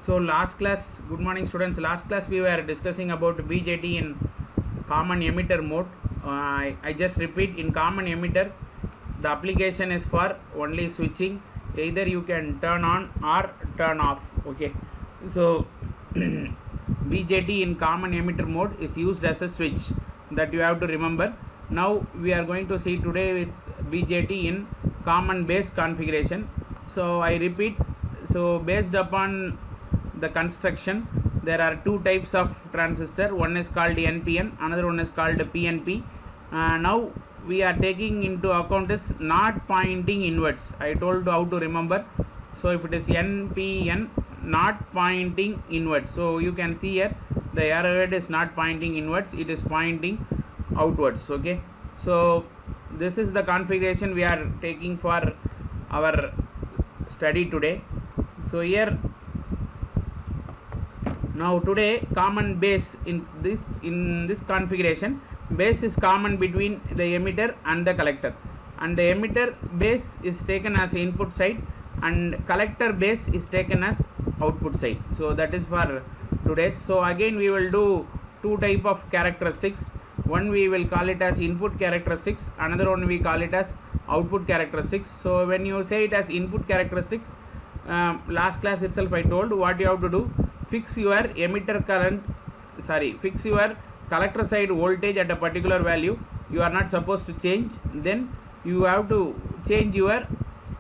So last class, good morning students. Last class we were discussing about BJT in common emitter mode. I just repeat, in common emitter the application is for only switching. Either you can turn on or turn off. Okay, so BJT in common emitter mode is used as a switch, that you have to remember. Now we are going to see today with BJT in common base configuration. So I repeat, so based upon the construction, there are two types of transistor. One is called NPN, another one is called PNP. Now we are taking into account is not pointing inwards. I told how to remember. So if it is NPN, not pointing inwards, so you can see here the arrowhead is not pointing inwards, it is pointing outwards. Okay, so this is the configuration we are taking for our study today. So here now today common base in this configuration, base is common between the emitter and the collector, and the emitter base is taken as input side and collector base is taken as output side. So that is for today. So again we will do two type of characteristics. One we will call it as input characteristics, another one we call it as output characteristics. So when you say it as input characteristics, last class itself I told what you have to do: fix your emitter current, fix your collector side voltage at a particular value. You are not supposed to change. Then you have to change your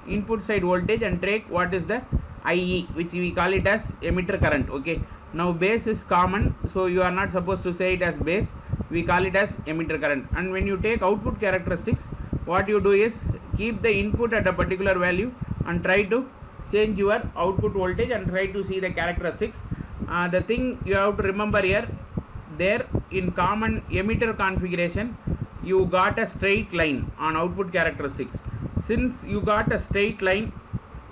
input side voltage and take what is the IE, which we call it as emitter current. Okay, now base is common, so you are not supposed to say it as base, we call it as emitter current. And when you take output characteristics, what you do is keep the input at a particular value and try to change your output voltage and try to see the characteristics. The thing you have to remember here, there in common emitter configuration you got a straight line on output characteristics. Since you got a straight line,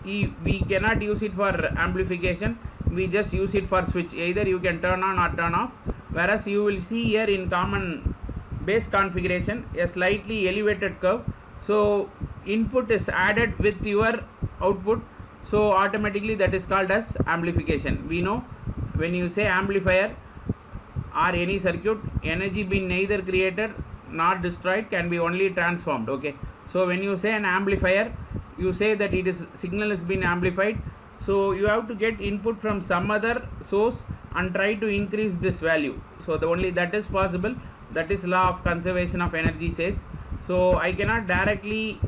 we cannot use it for amplification, we just use it for switch. Either you can turn on or turn off. Whereas you will see here in common base configuration a slightly elevated curve, so input is added with your output, so automatically that is called as amplification. We know when you say amplifier or any circuit, energy being neither created nor destroyed, can be only transformed. Okay, so when you say an amplifier, you say that it is signal is been amplified, so you have to get input from some other source and try to increase this value. So the only that is possible, that is law of conservation of energy says. So I cannot directly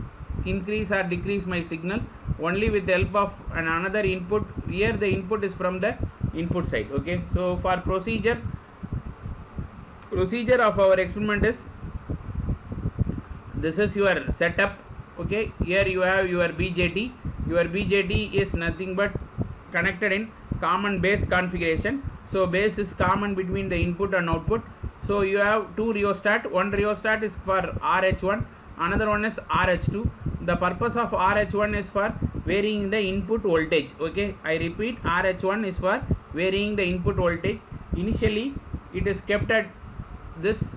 increase or decrease my signal, only with the help of another input. Here the input is from the input side. Okay, so for procedure of our experiment is, this is your setup. Okay, here you have your BJT. Your BJT is nothing but connected in common base configuration. So base is common between the input and output. So you have two rheostat. One rheostat is for RH1, another one is RH2. The purpose of RH1 is for varying the input voltage. Okay, I repeat, RH1 is for varying the input voltage. Initially it is kept at this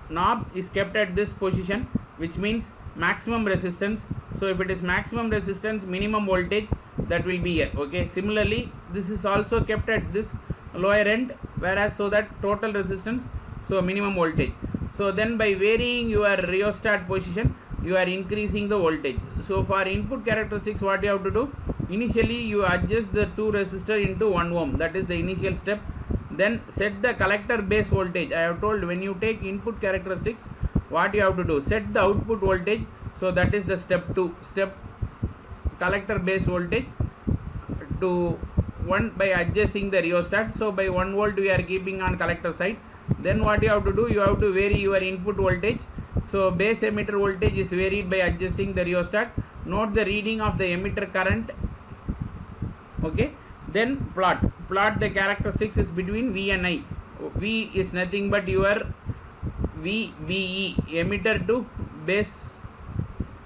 knob is kept at this position, which means maximum resistance. So if it is maximum resistance, minimum voltage, that will be here. Okay, similarly this is also kept at this lower end, whereas so that total resistance, so minimum voltage. So then by varying your rheostat position, you are increasing the voltage. So for input characteristics, what you have to do, initially you adjust the two resistor into 1 ohm, that is the initial step. Then set the collector base voltage. I have told when you take input characteristics, what you have to do, set the output voltage. So that is the step 2, step collector base voltage to 1 by adjusting the rheostat. So by 1 volt we are keeping on collector side. Then what you have to do, you have to vary your input voltage. So base emitter voltage is varied by adjusting the rheostat. Note the reading of the emitter current. Okay, then plot the characteristics is between V and I. V is nothing but your VBE, emitter to base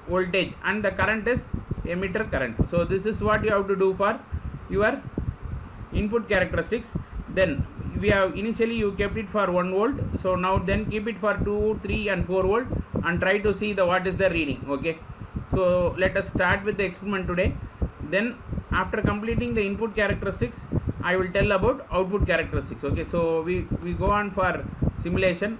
voltage, and the current is emitter current. So this is what you have to do for your input characteristics. Then we have initially you kept it for 1 volt, so now then keep it for 2, 3 and 4 volt and try to see the what is the reading. Okay, so let us start with the experiment today. Then after completing the input characteristics, I will tell about output characteristics. Okay, so we go on for simulation.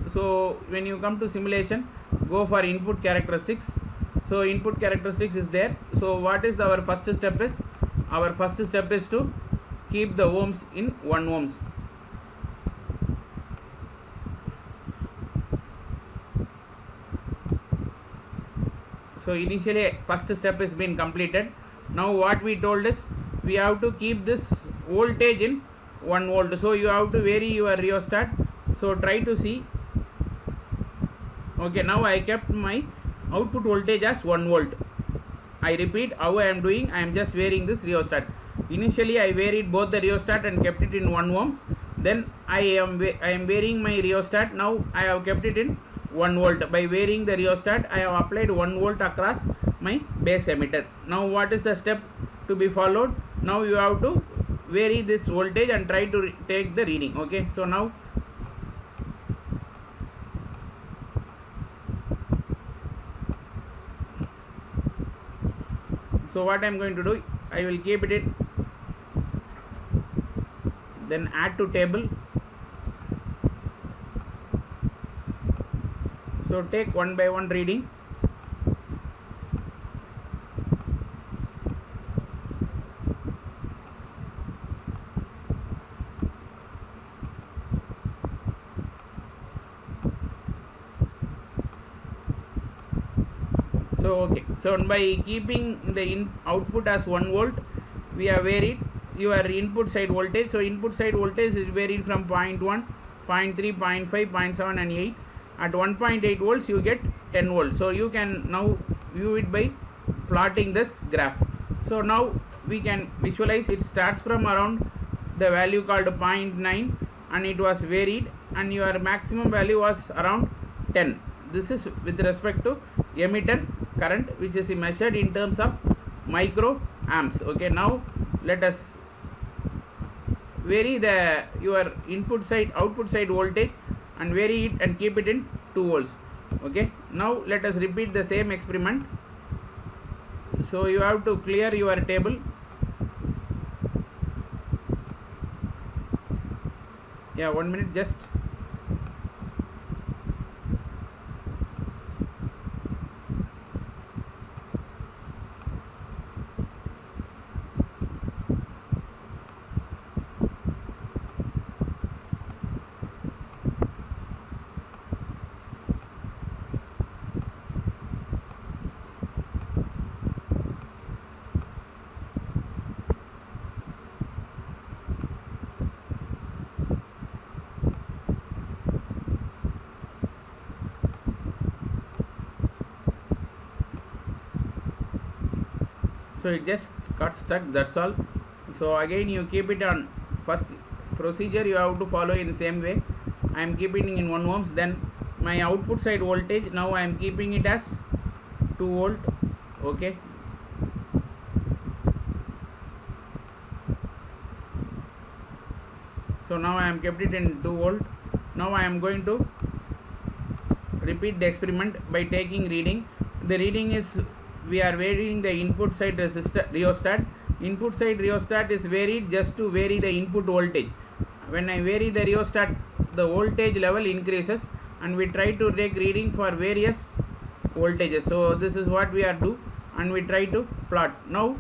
So when you come to simulation, go for input characteristics. So input characteristics is there. So what is our first step is? Our first step is to keep the ohms in 1 ohms. So initially first step is been completed. Now what we told is we have to keep this voltage in 1 volt. So you have to vary your rheostat. So try to see. Okay, now I kept my output voltage as 1 volt. I repeat how I am doing. I am just varying this rheostat. Initially I varied both the rheostat and kept it in 1 ohms. Then I am varying my rheostat. Now I have kept it in 1 volt. By varying the rheostat, I have applied 1 volt across my base emitter. Now what is the step to be followed? Now you have to vary this voltage and try to take the reading. Okay, so now what I am going to do, I will keep it in, then add to table. So take one by one reading. So okay, so by keeping the output as 1 volt, we have varied your input side voltage. So input side voltage is varied from 0.1, 0.3, 0.5, 0.7 and 8. At 1.8 volts you get 10 volts. So you can now view it by plotting this graph. So now we can visualize it starts from around the value called 0.9 and it was varied, and your maximum value was around 10. This is with respect to emitter current, which is measured in terms of microamps. Okay, now let us vary your input side output side voltage and vary it and keep it in 2 volts. Okay, now let us repeat the same experiment. So you have to clear your table. Yeah, 1 minute just. So it just got stuck, that's all. So again you keep it on first procedure, you have to follow in the same way. I am keeping in 1 ohms. Then my output side voltage, now I am keeping it as 2 volt. Okay, so now I am kept it in 2 volt. Now I am going to repeat the experiment by taking reading. The reading is, we are varying the input side rheostat. Input side rheostat is varied just to vary the input voltage. When I vary the rheostat, the voltage level increases, and we try to take reading for various voltages. So this is what we are do, and we try to plot. Now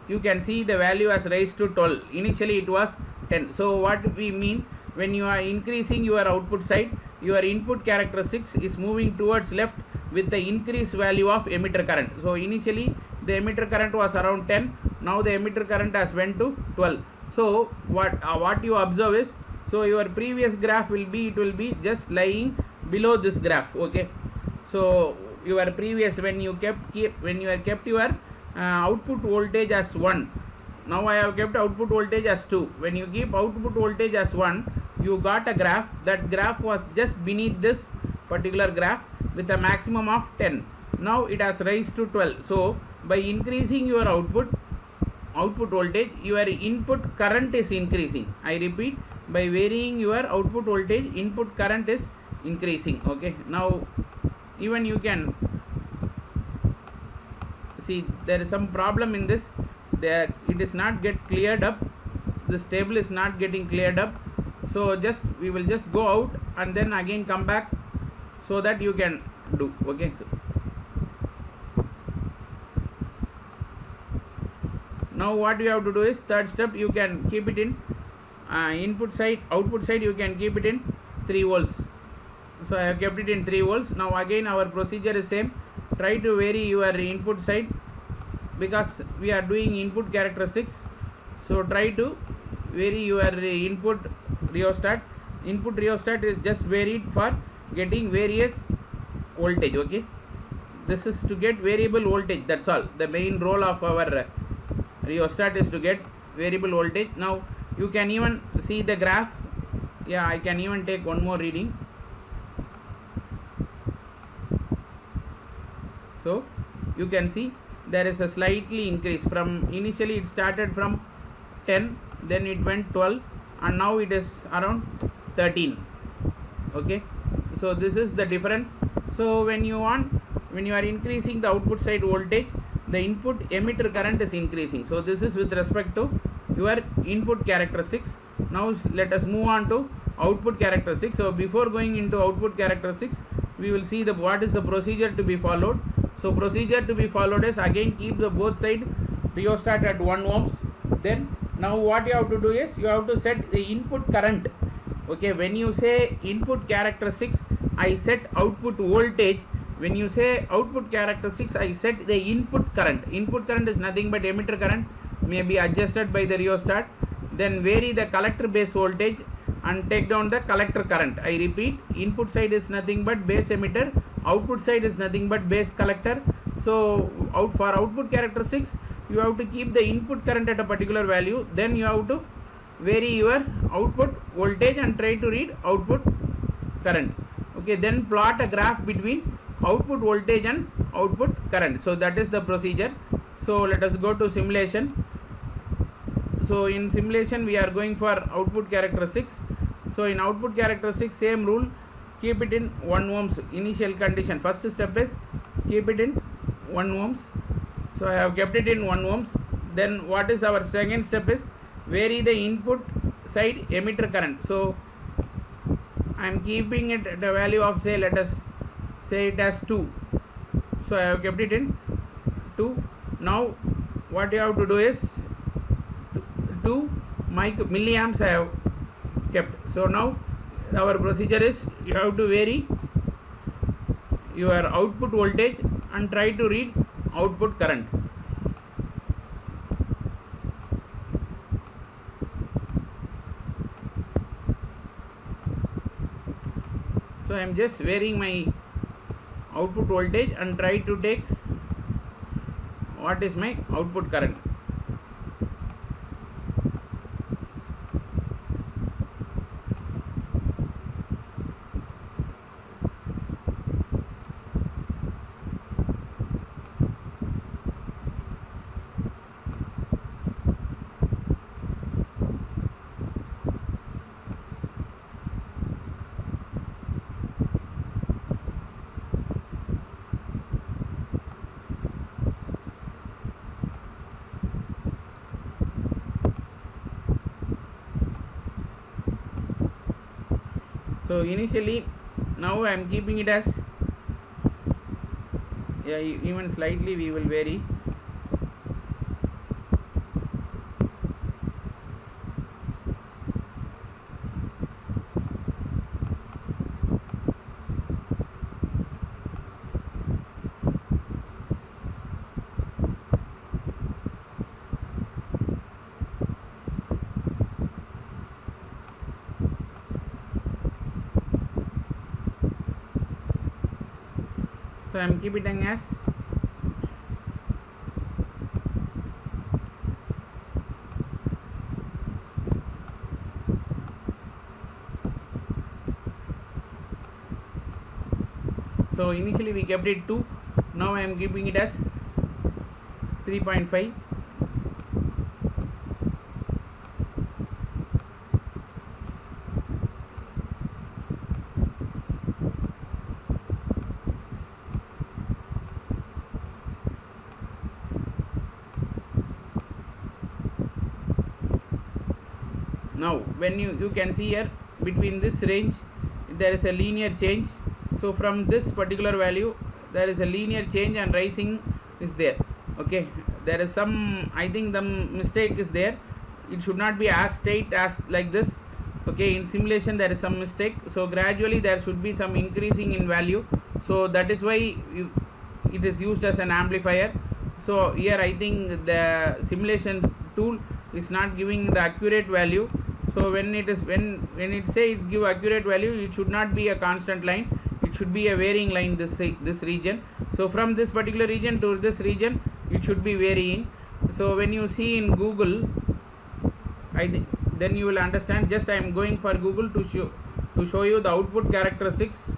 you can see the value has raised to 12. Initially it was 10. So what we mean, when you are increasing your output side, your input characteristics is moving towards left with the increased value of emitter current. So initially the emitter current was around 10. Now the emitter current has went to 12. So what you observe is, so your previous graph will be just lying below this graph. Okay, so your previous, when you kept your output voltage as 1, now I have kept output voltage as 2. When you keep output voltage as 1, you got a graph. That graph was just beneath this particular graph with a maximum of 10. Now it has raised to 12. So by increasing your output voltage, your input current is increasing. I repeat, by varying your output voltage, input current is increasing. Okay, now even you can see there is some problem in this. there it is not get cleared up, this table is not getting cleared up. So just we will just go out and then again come back so that you can do. Okay, so now what you have to do is, third step, you can keep it in input side, output side you can keep it in 3 volts. So I have kept it in 3 volts. Now again our procedure is same. Try to vary your input side because we are doing input characteristics. So try to vary your input rheostat. Input rheostat is just varied for getting various voltage. Okay, this is to get variable voltage, that's all. The main role of our rheostat is to get variable voltage. Now you can even see the graph. Yeah, I can even take one more reading. So you can see there is a slightly increase from initially it started from 10, then it went 12, and now it is around 13. Okay, so this is the difference. So when you are increasing the output side voltage, the input emitter current is increasing. So this is with respect to your input characteristics. Now let us move on to output characteristics. So before going into output characteristics, we will see the what is the procedure to be followed. So procedure to be followed is, again keep the both side rheostat at 1 ohms. Then now what you have to do is, you have to set the input current. Okay, when you say input characteristics, I set output voltage. When you say output characteristics, I set the input current. Input current is nothing but emitter current, may be adjusted by the rheostat. Then vary the collector base voltage and take down the collector current. I repeat, input side is nothing but base emitter, output side is nothing but base collector. So for output characteristics, you have to keep the input current at a particular value, then you have to vary your output voltage and try to read output current. Okay, then plot a graph between output voltage and output current. So that is the procedure. So let us go to simulation. So in simulation we are going for output characteristics. So in output characteristics, same rule, keep it in 1 ohms initial condition. First step is keep it in 1 ohms. So I have kept it in 1 ohms. Then what is our second step is, vary the input side emitter current. So I am keeping it at a value of, say, let us say it as 2. So I have kept it in 2. Now what you have to do is 2 milliamps I have kept. So now our procedure is, you have to vary your output voltage and try to read output current. So I am just varying my output voltage and try to take what is my output current. So initially, now I am keeping it as, yeah, even slightly we will vary. So I am keeping as so initially we kept it 2, now I am keeping it as 3.5. Now when you can see here between this range there is a linear change. So from this particular value there is a linear change and rising is there. Okay, there is some, I think the mistake is there. It should not be as straight as like this. Okay, in simulation there is some mistake, so gradually there should be some increasing in value. So that is why it is used as an amplifier. So here I think the simulation tool is not giving the accurate value. So when it is when it says give accurate value, it should not be a constant line, it should be a varying line, this region. So from this particular region to this region it should be varying. So when you see in Google, I think then you will understand. Just I am going for Google to show you the output characteristics.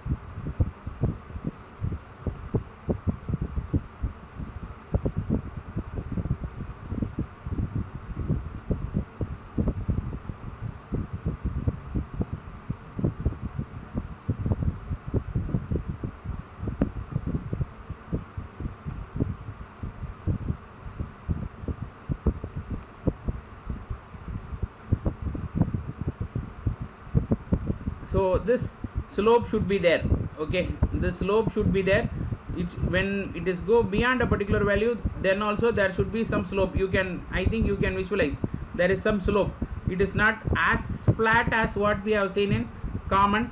So this slope should be there. Okay, the slope should be there. It's when it is go beyond a particular value, then also there should be some slope. You can, I think you can visualize there is some slope. It is not as flat as what we have seen in common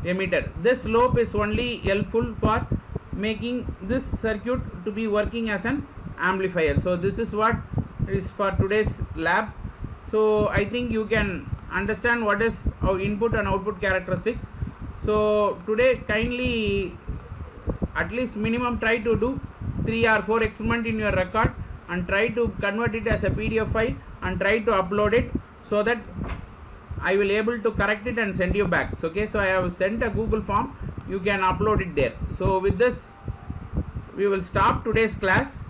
emitter. This slope is only helpful for making this circuit to be working as an amplifier. So this is what is for today's lab. So I think you can understand what is our input and output characteristics. So today kindly at least minimum try to do 3 or 4 experiment in your record and try to convert it as a PDF file and try to upload it, so that I will able to correct it and send you back. So, okay, so I have sent a Google form, you can upload it there. So with this we will stop today's class.